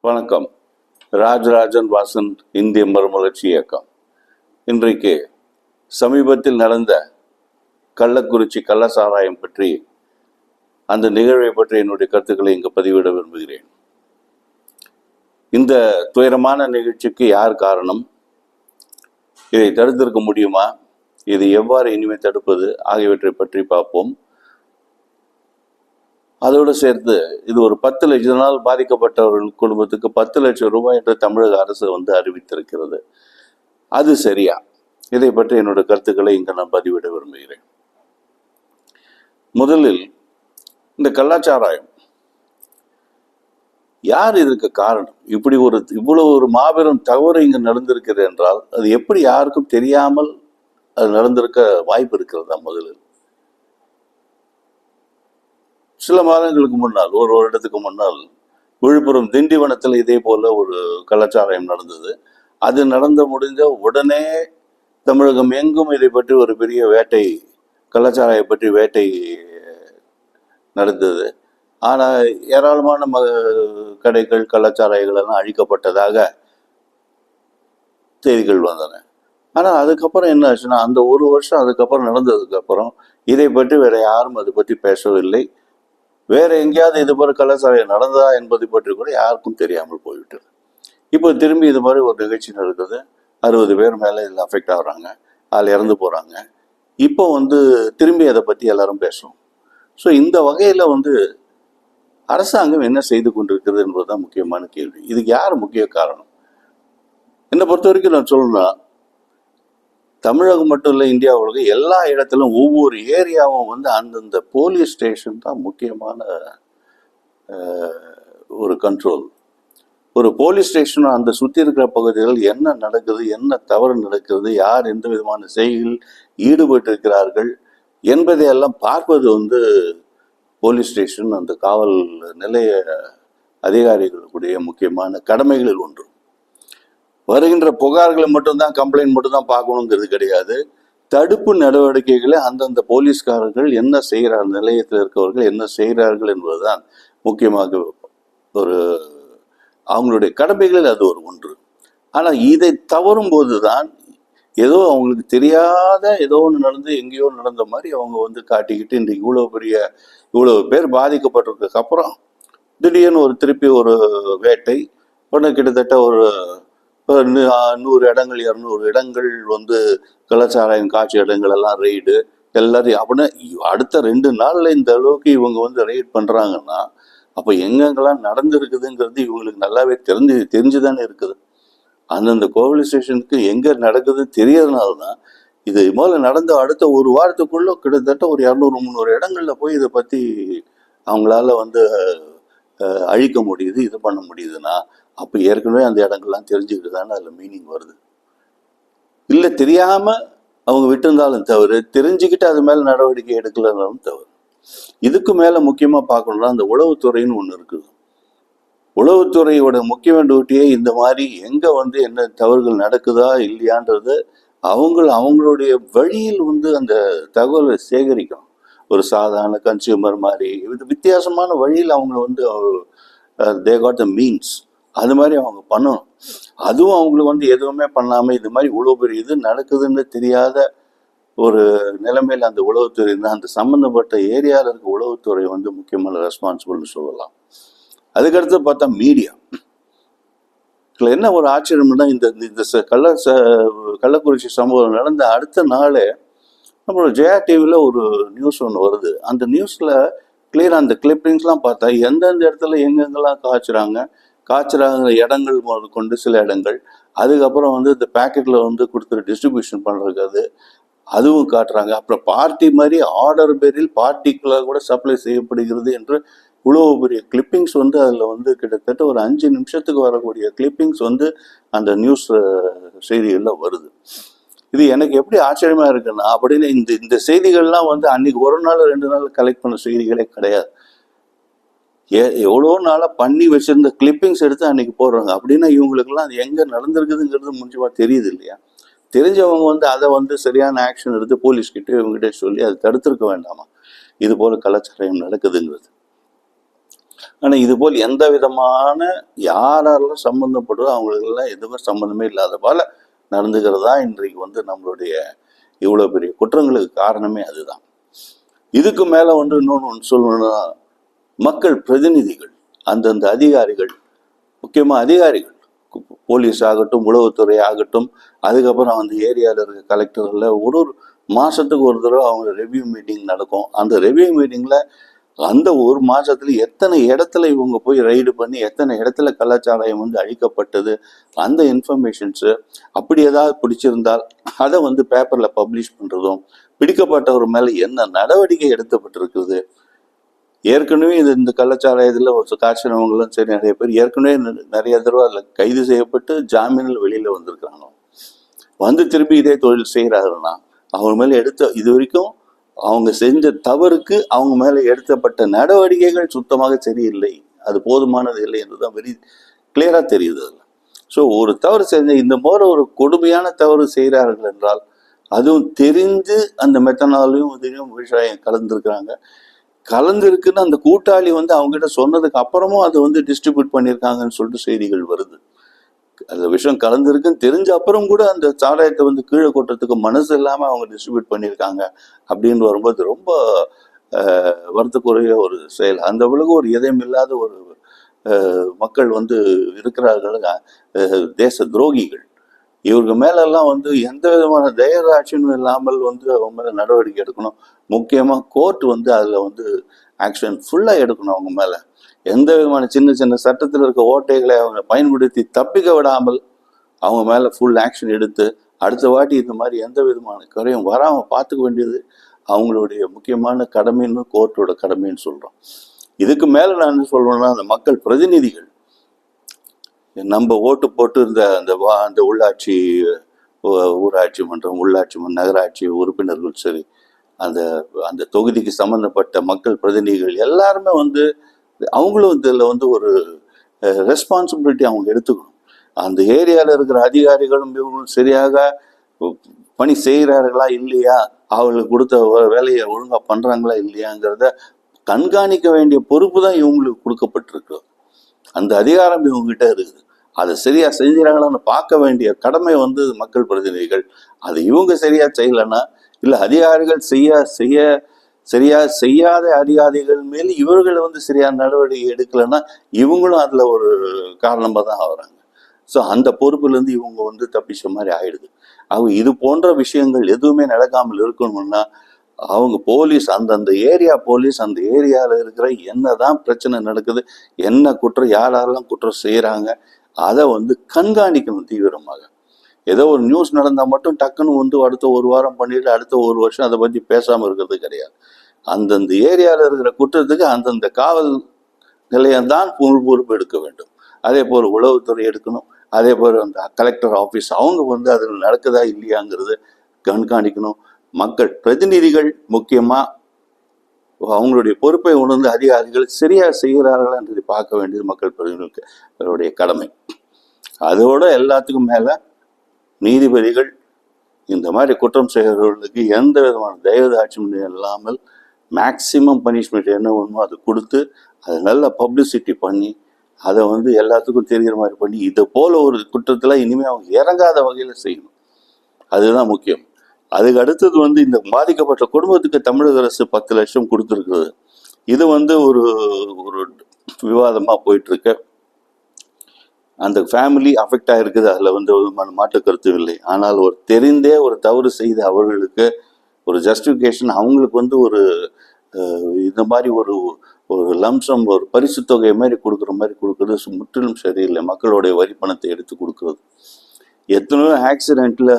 வணக்கம். ராஜராஜன் வாசன் இந்திய மறுமலர்ச்சி இயக்கம். இன்றைக்கு சமீபத்தில் நடந்த கள்ளக்குறிச்சி கள்ளசாராயம் பற்றி, அந்த நிகழ்வை பற்றி என்னுடைய கருத்துக்களை இங்கு பதிவிட விரும்புகிறேன். இந்த துயரமான நிகழ்ச்சிக்கு யார் காரணம்? இதை தடுத்திருக்க முடியுமா? இது எவ்வாறு இனிமேல் தடுப்பது ஆகியவற்றை பற்றி பார்ப்போம். அதோடு சேர்த்து இது ஒரு 10 லட்சம் பாதிக்கப்பட்டவர்கள் குடும்பத்துக்கு 10 லட்சம் ரூபாய் என்று தமிழக அரசு அறிவித்திருக்கிறது. அது சரியா? இதை பற்றி என்னோட கருத்துக்களை இங்கு நான் பதிவிட விரும்புகிறேன். முதலில் இந்த கள்ளச்சாராயம் யார் இதற்கு காரணம்? இவ்வளவு ஒரு மாபெரும் தவறு இங்கு நடந்திருக்கிறது என்றால் அது எப்படி யாருக்கும் தெரியாமல் அது நடந்திருக்க வாய்ப்பு இருக்கிறதா? முதலில் சில மாதங்களுக்கு முன்னால், ஒரு வருடத்துக்கு முன்னால், விழுப்புரம் திண்டிவனத்தில் இதே போல ஒரு கள்ளச்சாராயம் நடந்தது. அது முடிஞ்ச உடனே தமிழகம் எங்கும் இதை பற்றி ஒரு பெரிய வேட்டை, கள்ளச்சாராயை பற்றி வேட்டை நடந்தது. ஆனால் ஏராளமான கடைகள், கள்ளச்சாராயங்கள் எல்லாம் அழிக்கப்பட்டதாக செய்திகள் வந்தன. ஆனால் அதுக்கப்புறம் என்ன ஆச்சுன்னா, அந்த ஒரு வருஷம் அதுக்கப்புறம் நடந்ததுக்கு அப்புறம் இதை பற்றி வேற யாரும் அதை பற்றி பேசவில்லை. வேற எங்கேயாவது இது மாதிரி கள்ளச்சாராயம் நடந்ததா என்பதை பற்றி கூட யாருக்கும் தெரியாமல் போய்விட்டது. இப்போ திரும்பி இது மாதிரி ஒரு நிகழ்ச்சி நடக்குது. 60 பேர் மேலே இதில் அஃபெக்ட் ஆகுறாங்க, அதில் இறந்து போகிறாங்க. இப்போ திரும்பி அதை பற்றி எல்லாரும் பேசும். ஸோ இந்த வகையில் அரசாங்கம் என்ன செய்து கொண்டிருக்கிறது என்பதுதான் முக்கியமான கேள்வி. இதுக்கு யார் முக்கிய காரணம்? என்னை பொறுத்த வரைக்கும் நான் சொல்லணும்னா, தமிழகம் மட்டும் இல்லை, இந்தியாவுல எல்லா இடத்திலும் ஒவ்வொரு ஏரியாவும் அந்தந்த போலீஸ் ஸ்டேஷன் தான் முக்கியமான ஒரு கண்ட்ரோல். ஒரு போலீஸ் ஸ்டேஷன் அந்த சுற்றி இருக்கிற பகுதிகள் என்ன நடக்குது, என்ன தவறு நடக்கிறது, யார் எந்த விதமான செய்தியில் ஈடுபட்டு இருக்கிறார்கள் என்பதையெல்லாம் பார்ப்பது போலீஸ் ஸ்டேஷன், அந்த காவல் நிலைய அதிகாரிகளுடைய முக்கியமான கடமைகளில் ஒன்று. வருகின்ற புகார்களை மட்டும்தான், கம்ப்ளைண்ட் மட்டும்தான் பார்க்கணுங்கிறது கிடையாது. தடுப்பு நடவடிக்கைகளை அந்தந்த போலீஸ்காரர்கள் என்ன செய்கிறார், நிலையத்தில் இருக்கவர்கள் என்ன செய்கிறார்கள் என்பதுதான் முக்கியமாக ஒரு அவங்களுடைய கடமைகளில் அது ஒரு ஒன்று. ஆனால் இதை தவறும் போதுதான் ஏதோ அவங்களுக்கு தெரியாத ஏதோ ஒன்று நடந்து எங்கேயோ நடந்த மாதிரி அவங்க காட்டிக்கிட்டு இன்றைக்கு இவ்வளவு பேர் பாதிக்கப்பட்டிருக்க அப்புறம் திடீர்னு திருப்பி ஒரு வேட்டை உடனே கிட்டத்தட்ட ஒரு 100 இடங்கள் 200 இடங்கள் கள்ளச்சாராயம் காட்சி இடங்கள் எல்லாம் ரெய்டு எல்லாரையும் அப்படின்னா அடுத்த 2 நாள்ல இந்த அளவுக்கு இவங்க ரெய்ட் பண்றாங்கன்னா அப்ப எங்கெங்கெல்லாம் நடந்திருக்குதுங்கிறது இவங்களுக்கு நல்லாவே தெரிஞ்சுதானே இருக்குது. அந்தந்த கோவில் ஸ்டேஷனுக்கு எங்க நடக்குது தெரியறதுனாலதான் இது முதல்ல நடந்த அடுத்த ஒரு வாரத்துக்குள்ள கிட்டத்தட்ட ஒரு 200-300 இடங்கள்ல போய் இதை பத்தி அவங்களால அழிக்க முடியுது, இது பண்ண முடியுதுன்னா அப்போ ஏற்கனவே அந்த இடங்கள்லாம் தெரிஞ்சுக்கிட்டு தானே அதில் மீனிங் வருது. இல்லை தெரியாம அவங்க விட்டுருந்தாலும் தவறு, தெரிஞ்சுக்கிட்டு அது மேலே நடவடிக்கை எடுக்கலனாலும் தவறு. இதுக்கு மேலே முக்கியமாக பார்க்கணும்னா அந்த உளவுத்துறைன்னு ஒன்று இருக்குது. உளவுத்துறையோட முக்கிய டியூட்டியே இந்த மாதிரி எங்கே என்ன தவறுகள் நடக்குதா இல்லையான்றது அவங்களுடைய வழியில் அந்த தகவலை சேகரிக்கும். ஒரு சாதாரண கன்சியூமர் மாதிரி வித்தியாசமான வழியில் அவங்க தே காட் த மீன்ஸ் அது மாதிரி அவங்க பண்ணணும். அதுவும் அவங்களுக்கு எதுவுமே பண்ணாமல் இது மாதிரி இவ்வளோ பெரிய இது நடக்குதுன்னு தெரியாத ஒரு நிலைமையில் அந்த உளவுத்துறை தான், அந்த சம்மந்தப்பட்ட ஏரியாவில் இருக்க உளவுத்துறை முக்கியமான ரெஸ்பான்சிபிள்னு சொல்லலாம். அதுக்கடுத்து பார்த்தா மீடியா. இதில் என்ன ஒரு ஆச்சரியம்னா, இந்த கள்ளக்குறிச்சி சம்பவம் நடந்த அடுத்த நாளே நம்மளோட ஜெயா டிவியில் ஒரு நியூஸ் ஒன்று வருது. அந்த நியூஸில் கிளியராக அந்த கிளிப்பிங்ஸ்லாம் பார்த்தா எந்தெந்த இடத்துல எங்கெங்கெல்லாம் காய்ச்சுறாங்க இடங்கள் கொண்டு சில இடங்கள், அதுக்கப்புறம் இந்த பேக்கெட்டில் கொடுத்துட்டு டிஸ்ட்ரிபியூஷன் பண்ணுறது அதுவும் காட்டுறாங்க. அப்புறம் பார்ட்டி மாதிரி ஆர்டர் பேரில் பார்ட்டிக்குள்ளாக கூட சப்ளை செய்யப்படுகிறது என்று இவ்வளோ பெரிய கிளிப்பிங்ஸ் அதில் கிட்டத்தட்ட ஒரு 5 நிமிஷத்துக்கு வரக்கூடிய கிளிப்பிங்ஸ் அந்த நியூஸ் செய்திகளில் வருது. இது எனக்கு எப்படி ஆச்சரியமா இருக்குன்னா, அப்படின்னு இந்த செய்திகள்லாம் அன்னைக்கு ஒரு நாள் 2 நாள் கலெக்ட் பண்ண செய்திகளே கிடையாது. எவ்வளோ நாளாக பண்ணி வச்சிருந்த கிளிப்பிங்ஸ் எடுத்து அன்னைக்கு போடுறாங்க. அப்படின்னா இவங்களுக்கெல்லாம் அது எங்கே நடந்திருக்குதுங்கிறது முக்கியமாக தெரியுது இல்லையா? தெரிஞ்சவங்க அதை சரியான ஆக்ஷன் எடுத்து போலீஸ்கிட்ட இவங்ககிட்ட சொல்லி அதை தடுத்திருக்க வேண்டாமா? இது போல கலாச்சாரம் நடக்குதுங்கிறது. ஆனா இது போல் எந்த விதமான யாரெல்லாம் சம்பந்தப்படுறதோ அவங்களுக்கெல்லாம் எதுவுமே சம்பந்தமே இல்லாத போல நடந்துக்கிறதா இன்றைக்கு வந்து நம்மளுடைய இவ்வளவு பெரிய குற்றங்களுக்கு காரணமே அதுதான். இதுக்கு மேல வந்து இன்னொன்று சொல்லணும்னா, மக்கள் பிரதிநிதிகள், அந்தந்த அதிகாரிகள், முக்கியமா அதிகாரிகள், போலீஸ் ஆகட்டும், உளவுத்துறை ஆகட்டும், அதுக்கப்புறம் அந்த ஏரியாவில் இருக்க கலெக்டர்ல ஒரு மாசத்துக்கு ஒரு தடவை அவங்க ரெவ்யூ மீட்டிங் நடக்கும். அந்த ரெவ்யூ மீட்டிங்ல அந்த ஒரு மாசத்துல எத்தனை இடத்துல இவங்க போய் ரைடு பண்ணி எத்தனை இடத்துல கலாச்சாரம் வந்து அழிக்கப்பட்டது, அந்த இன்ஃபர்மேஷன்ஸ் அப்படி ஏதாவது பிடிச்சிருந்தால் அதை வந்து பேப்பர்ல பப்ளிஷ் பண்றதும், பிடிக்கப்பட்டவர் மேல என்ன நடவடிக்கை எடுக்கப்பட்டிருக்குது. ஏற்கனவே இந்த கள்ளச்சாராயத்தில் காய்ச்சினவங்களும் சரி நிறைய பேர் ஏற்கனவே நிறைய தடவை அதில் கைது செய்யப்பட்டு ஜாமீனில் வெளியில் வந்திருக்கிறாங்க. வந்து திரும்பி இதே தொழில் செய்கிறாருன்னா அவங்க மேலே இது வரைக்கும் அவங்க செஞ்ச தவறுக்கு அவங்க மேலே எடுத்தப்பட்ட நடவடிக்கைகள் சுத்தமாக சரியில்லை, அது போதுமானது இல்லை என்றுதான் வெரி கிளியராக தெரியுது அதில். ஸோ ஒரு தவறு செஞ்ச இந்த மாதிரி ஒரு கொடுமையான தவறு செய்கிறார்கள் என்றால் அதுவும் தெரிஞ்சு அந்த மெத்தனாலையும் இதையும் விஷயம் கலந்துருக்குன்னு அந்த கூட்டாளி வந்து அவங்ககிட்ட சொன்னதுக்கு அப்புறமும் அது வந்து டிஸ்ட்ரிபியூட் பண்ணியிருக்காங்கன்னு சொல்லிட்டு செய்திகள் வருது. அந்த விஷயம் கலந்துருக்குன்னு தெரிஞ்ச அப்புறம் கூட அந்த சாராயத்தை வந்து கீழே கொட்டுறதுக்கு மனசு இல்லாமல் அவங்க டிஸ்ட்ரிபியூட் பண்ணியிருக்காங்க அப்படின்னு வரும்போது ரொம்ப வருத்தக்குறைய ஒரு செயல். அந்த அளவுக்கு ஒரு இதயம் இல்லாத ஒரு மக்கள் வந்து இருக்கிறார்கள், தேச துரோகிகள். இவருக்கு மேலெல்லாம் வந்து எந்த விதமான தயராட்சியும் இல்லாமல் வந்து அவங்க மேலே நடவடிக்கை எடுக்கணும். முக்கியமாக கோர்ட் வந்து அதில் வந்து ஆக்ஷன் ஃபுல்லாக எடுக்கணும். அவங்க மேலே எந்த விதமான சின்ன சின்ன சட்டத்தில் இருக்க ஓட்டைகளை அவங்க பயன்படுத்தி தப்பிக்க விடாமல் அவங்க மேலே ஃபுல் ஆக்ஷன் எடுத்து அடுத்த வாட்டி இந்த மாதிரி எந்த விதமான குறையும் வராமல் பார்த்துக்க வேண்டியது அவங்களுடைய முக்கியமான கடமைன்னு கோர்ட்டோட கடமைன்னு சொல்கிறோம். இதுக்கு மேலே நான் என்ன சொல்கிறேன்னா, அந்த மக்கள் பிரதிநிதிகள் நம்ம ஓட்டு போட்டு இருந்த அந்த உள்ளாட்சி, ஊராட்சி மன்றம், உள்ளாட்சி நகராட்சி உறுப்பினர்கள் சரி, அந்த அந்த தொகுதிக்கு சம்பந்தப்பட்ட மக்கள் பிரதிநிதிகள் எல்லாருமே வந்து அவங்களும் இதில் வந்து ஒரு ரெஸ்பான்சிபிலிட்டி அவங்க எடுத்துக்கணும். அந்த ஏரியாவில் இருக்கிற அதிகாரிகளும் இவங்களும் சரியாக பணி செய்கிறார்களா இல்லையா, அவங்களுக்கு கொடுத்த வேலையை ஒழுங்காக பண்ணுறாங்களா இல்லையாங்கிறத கண்காணிக்க வேண்டிய பொறுப்பு தான் இவங்களுக்கு கொடுக்கப்பட்டிருக்கு. அந்த அதிகாரம் இவங்ககிட்ட இருக்குது. அதை சரியா செஞ்சுறாங்களான்னு பார்க்க வேண்டிய கடமை வந்து மக்கள் பிரதிநிதிகள். அது இவங்க சரியா செய்யலைன்னா, இல்லை அதிகாரிகள் சரியா செய்யாத அதிகாரிகள் மேல் இவர்களை வந்து சரியான நடவடிக்கை எடுக்கலைன்னா இவங்களும் அதில் ஒரு காரணமாக தான் ஆகுறாங்க. ஸோ அந்த பொறுப்புலேருந்து இவங்க வந்து தப்பிச்ச மாதிரி ஆயிடுது. அவங்க இது போன்ற விஷயங்கள் எதுவுமே நடக்காமல் இருக்கணும்னா அவங்க போலீஸ், அந்தந்த ஏரியா போலீஸ் அந்த ஏரியாவில் இருக்கிற என்னதான் பிரச்சனை நடக்குது, என்ன குற்றம், யாரெல்லாம் குற்றம் செய்கிறாங்க, அதை வந்து கண்காணிக்கணும் தீவிரமாக. ஏதோ ஒரு நியூஸ் நடந்தால் மட்டும் டக்குன்னு வந்து அடுத்த ஒரு வாரம் பண்ணிட்டு அடுத்த ஒரு வருஷம் அதை பற்றி பேசாமல் இருக்கிறது கிடையாது. அந்தந்த ஏரியாவில் இருக்கிற குற்றத்துக்கு அந்தந்த காவல் நிலையம்தான் பொறுப்பு எடுக்க வேண்டும். அதே போல் உளவுத்துறை எடுக்கணும். அதே போல் அந்த கலெக்டர் ஆஃபீஸ் அவங்க வந்து அதில் நடக்குதா இல்லையாங்கிறது கண்காணிக்கணும். மக்கள் பிரதிநிதிகள் முக்கியமாக அவங்களுடைய பொறுப்பை உணர்ந்து அதிகாரிகள் சரியா செய்கிறார்களா என்றதை பார்க்க வேண்டியது மக்கள் பிரதிநிதிகளுடைய கடமை. அதோட எல்லாத்துக்கும் மேலே நீதிபதிகள் இந்த மாதிரி குற்றம் செய்கிறவர்களுக்கு எந்த விதமான தயவுதாட்சியும் இல்லாமல் மேக்சிமம் பனிஷ்மெண்ட் என்ன வேணுமோ அதை கொடுத்து அதை நல்ல பப்ளிசிட்டி பண்ணி அதை வந்து எல்லாத்துக்கும் தெரிகிற மாதிரி பண்ணி இதை போல ஒரு குற்றத்தில் இனிமேல் அவங்க இறங்காத வகையில் செய்யணும். அதுதான் முக்கியம். அதுக்கு அடுத்தது வந்து இந்த பாதிக்கப்பட்ட குடும்பத்துக்கு தமிழக அரசு 10 லட்சம் கொடுத்துருக்குது. இது வந்து ஒரு விவாதமாக போயிட்டுருக்கு. அந்த ஃபேமிலி அஃபெக்ட் ஆகிருக்குது, அதில் வந்து மாற்று கருத்தும் இல்லை. ஆனால் ஒரு தெரிந்தே ஒரு தவறு செய்த அவர்களுக்கு ஒரு ஜஸ்டிஃபிகேஷன், அவங்களுக்கு வந்து ஒரு இந்த மாதிரி ஒரு லம்சம், ஒரு பரிசு தொகை மாதிரி கொடுக்குறது முற்றிலும் சரியில்லை. மக்களுடைய வரி பணத்தை எடுத்து கொடுக்குறது. எத்தனையோ ஆக்சிடெண்ட்டில்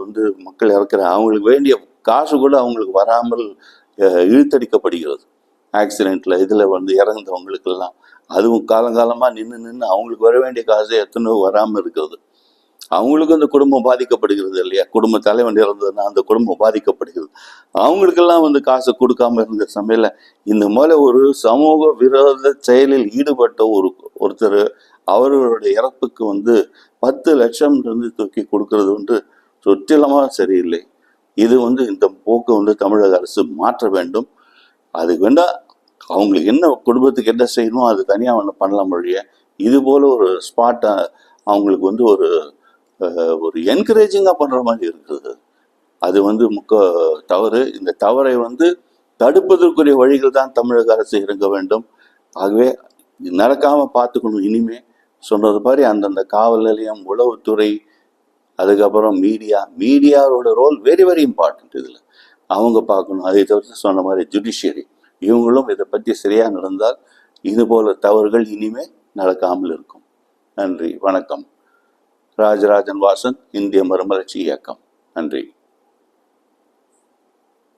வந்து மக்கள் இறக்குற அவங்களுக்கு வேண்டிய காசு கூட அவங்களுக்கு வராமல் இழுத்தடிக்கப்படுகிறது. ஆக்சிடெண்ட்டில் இதில் வந்து இறந்தவங்களுக்கெல்லாம் அதுவும் காலங்காலமாக நின்று அவங்களுக்கு வர வேண்டிய காசு எத்தனையோ வராமல் இருக்கிறது. அவங்களுக்கும் அந்த குடும்பம் பாதிக்கப்படுகிறது இல்லையா. குடும்ப தலைவன் இறந்ததுன்னா அந்த குடும்பம் பாதிக்கப்படுகிறது. அவங்களுக்கெல்லாம் வந்து காசு கொடுக்காம இருந்த சமையல இந்த மாதிரி ஒரு சமூக விரோத செயலில் ஈடுபட்ட ஒருத்தர் அவர்களுடைய இறப்புக்கு வந்து 10 லட்சம் வந்து தூக்கி கொடுக்கறது வந்து சுற்றிலமாக சரியில்லை. இது வந்து இந்த போக்கு வந்து தமிழக அரசு மாற்ற வேண்டும். அதுக்கு வேண்டாம் அவங்களுக்கு என்ன குடும்பத்துக்கு என்ன செய்யணுமோ அது தனியாக ஒன்று பண்ணலாம் மொழிய இது போல ஒரு ஸ்பாட்டை அவங்களுக்கு வந்து ஒரு என்கரேஜிங்காக பண்ணுற மாதிரி இருக்குது. அது வந்து தவறு. இந்த தவறை வந்து தடுப்பதற்குரிய வழிகள் தான் தமிழக அரசு இறங்க வேண்டும். ஆகவே நடக்காமல் பார்த்துக்கணும். இனிமே சொன்னது மாதிரி அந்தந்த காவல் நிலையம், உளவுத்துறை, அதுக்கப்புறம் மீடியாவோட ரோல் வெரி வெரி இம்பார்ட்டன்ட். இதில் அவங்க பார்க்கணும். அதை தவிர்த்து சொன்ன மாதிரி ஜுடிஷியரி இவங்களும் இதை பற்றி சரியாக நடந்தால் இது போல தவறுகள் இனிமே நடக்காமல் இருக்கும். நன்றி, வணக்கம். ராஜராஜன் வாசன், இந்திய மறுமலர்ச்சி இயக்கம். நன்றி.